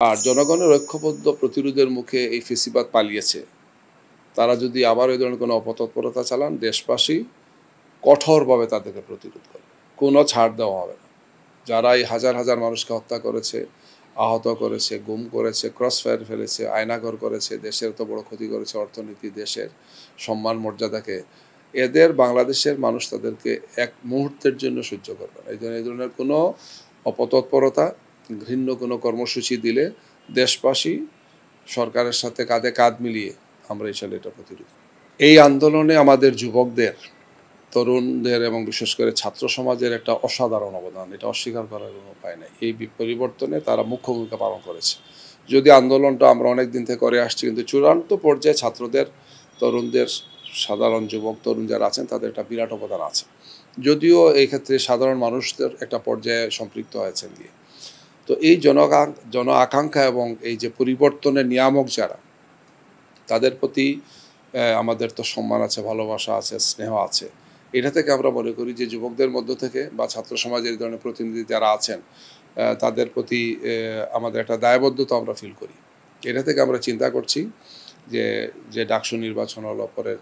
আর জনগণের ঐক্যবদ্ধ প্রতিরোধের মুখে এই ফেসিবাদ পালিয়েছে। তারা যদি আবার এই ধরনের কোনো অপতৎপরতা চালান, দেশবাসী কঠোরভাবে তাদেরকে প্রতিরোধ করবে। কোনো ছাড় দেওয়া হবে না। যারা এই হাজার হাজার মানুষকে হত্যা করেছে, আহত করেছে, গুম করেছে, ক্রস ফায়ার ফেলেছে, আয়নাঘর করেছে, দেশের এত বড় ক্ষতি করেছে, অর্থনীতি, দেশের সম্মান মর্যাদাকে, এদের বাংলাদেশের মানুষ তাদেরকে এক মুহূর্তের জন্য সহ্য করবে না। এই ধরনের কোনো অপতৎপরতা, ঘৃণ্য কোনো কর্মসূচি দিলে দেশবাসী সরকারের সাথে কাঁধে কাঁধ মিলিয়ে আমরা ইনশাল্লাহ এটা প্রতিরোধ করব। এই আন্দোলনে আমাদের যুবকদের, তরুণদের এবং বিশেষ করে ছাত্র সমাজের একটা অসাধারণ অবদান, এটা অস্বীকার করার কোনো উপায় নেই। এই পরিবর্তনে তারা মুখ্য ভূমিকা পালন করেছে। যদি আন্দোলনটা আমরা অনেক দিন থেকে করে আসছি, কিন্তু চূড়ান্ত পর্যায়ে ছাত্রদের, তরুণদের, সাধারণ যুবক তরুণ যারা আছেন তাদের একটা বিরাট অবদান আছে। যদিও এই ক্ষেত্রে সাধারণ মানুষদের একটা পর্যায়ে সম্পৃক্ত হয়েছেন দিয়ে। তো এই জন আকাঙ্ক্ষা এবং এই যে পরিবর্তনের নিয়ামক যারা, তাদের প্রতি আমাদের তো সম্মান আছে, ভালোবাসা আছে, স্নেহ আছে। এটা থেকে আমরা মনে করি যে যুবকদের মধ্য থেকে বা ছাত্র সমাজের এই ধরনের প্রতিনিধি যারা আছেন, তাদের প্রতি আমাদের একটা দায়বদ্ধতা আমরা ফিল করি। এটা থেকে আমরা চিন্তা করছি যে ডাকসু নির্বাচন হলো, পরে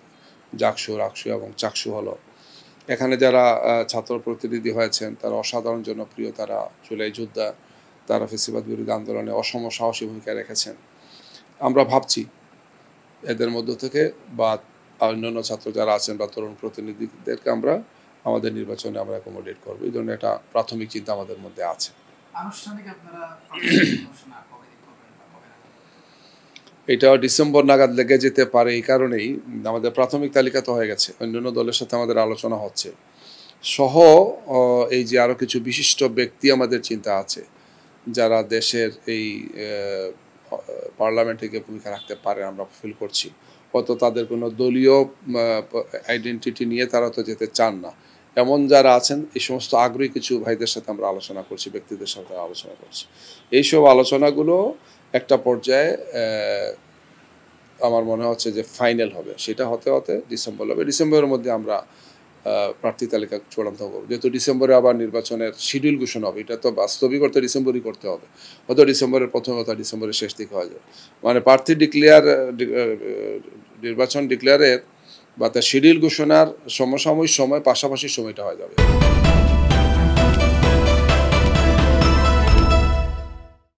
জাকসু, রাকসু এবং চাকসু হলো, এখানে যারা ছাত্র প্রতিনিধি হয়েছেন তারা অসাধারণ জনপ্রিয়, তারা জুলাই যোদ্ধা, তারা ফেসিবাদ বিরোধী আন্দোলনে অসম সাহসী ভূমিকা রেখেছেন। আমরা ভাবছি এদের মধ্য থেকে বা অন্যান্য ছাত্র যারা আছেন বা তরুণ প্রতিনিধিদেরকে আমরা আমাদের নির্বাচনে আমরা অ্যাকোমোডেট করবো। এই ধরনের একটা প্রাথমিক চিন্তা আমাদের মধ্যে আছে। এটা ডিসেম্বর নাগাদ লেগে যেতে পারে। এই কারণেই আমাদের প্রাথমিক তালিকা তো হয়ে গেছে, অন্যান্য দলের সাথে আমাদের আলোচনা হচ্ছে, সহ এই যে আরও কিছু বিশিষ্ট ব্যক্তি আমাদের চিন্তা আছে যারা দেশের এই পার্লামেন্টে গিয়ে ভূমিকা রাখতে পারে আমরা ফিল করছি। হয়তো তাদের কোনো দলীয় আইডেন্টিটি নিয়ে তারা তো যেতে চান না, এমন যারা আছেন, এই সমস্ত আগ্রহী কিছু ভাইদের সাথে আমরা আলোচনা করছি, ব্যক্তিদের সাথে আলোচনা করছি। এইসব আলোচনাগুলো একটা পর্যায়ে আমার মনে হচ্ছে যে ফাইনাল হবে, সেটা হতে হতে ডিসেম্বর হবে। ডিসেম্বরের মধ্যে আমরা প্রার্থী তালিকা চূড়ান্ত করবো। যেহেতু ডিসেম্বরে আবার নির্বাচনের শিডিউল ঘোষণা হবে, এটা তো বাস্তবিক অর্থে ডিসেম্বরই করতে হবে। হয়তো ডিসেম্বরের প্রথম কথা ডিসেম্বরের শেষ দিকে হয়ে যাবে, মানে প্রার্থী নির্বাচন ডিক্লেয়ারের বা তার শিডিউল ঘোষণার সমসাময়িক সময় পাশাপাশি সময়টা হয়ে যাবে।